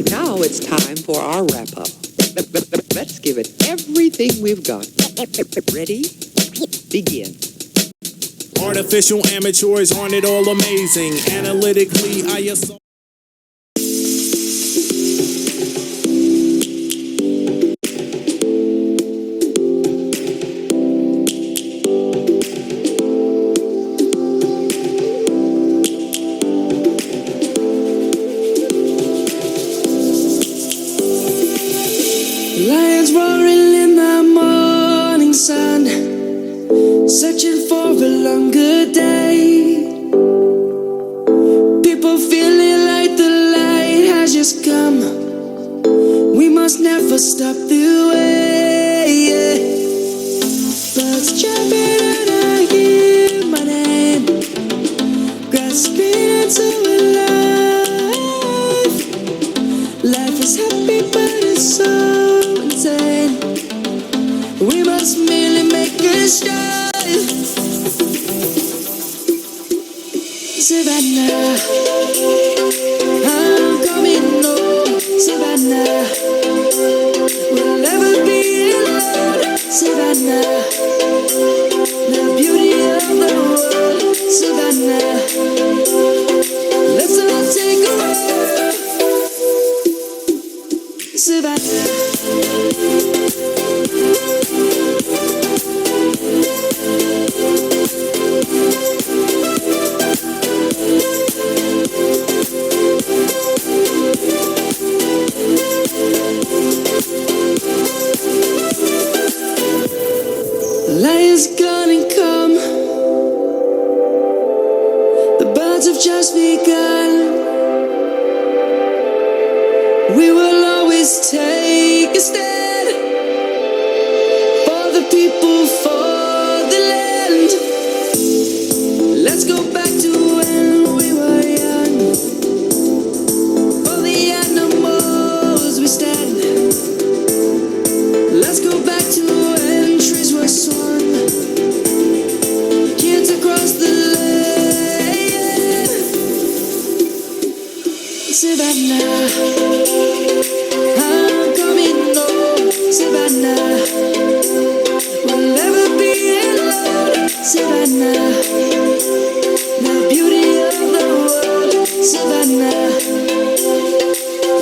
Now it's time for our wrap-up. Let's give it everything we've got. Ready? Begin. Artificial amateurs, aren't it all amazing? Analytically, I assault. stop the way, yeah. Birds jumping and I hear my name, grasping into life. Life is happy but it's so insane. We must merely make a start. Savannah, I'm coming home. Savannah, we'll never be alone. Savannah, the beauty of the world. Savannah, let's all take a walk. Savannah. Light is gonna come. The birds have just begun. We will always take a stand for the people, for the land. Let's go back to when we were young. For the animals we stand. Let's go back to when trees were swung. Kids across the land. Savannah, I'm coming home. Savannah, we'll never be alone. Savannah, the beauty of the world. Savannah,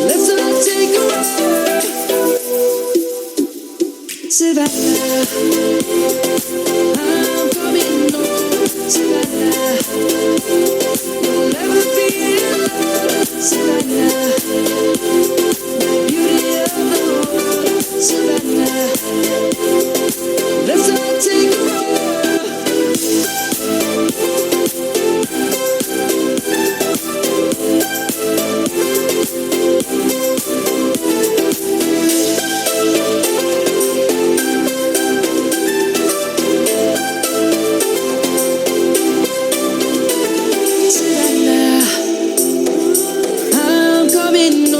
let's all take a walk. Savannah, I'm coming home. Savannah, we'll never be alone. Savannah, the beauty of the world. Savannah, let's all take a walk. Savannah, I'm coming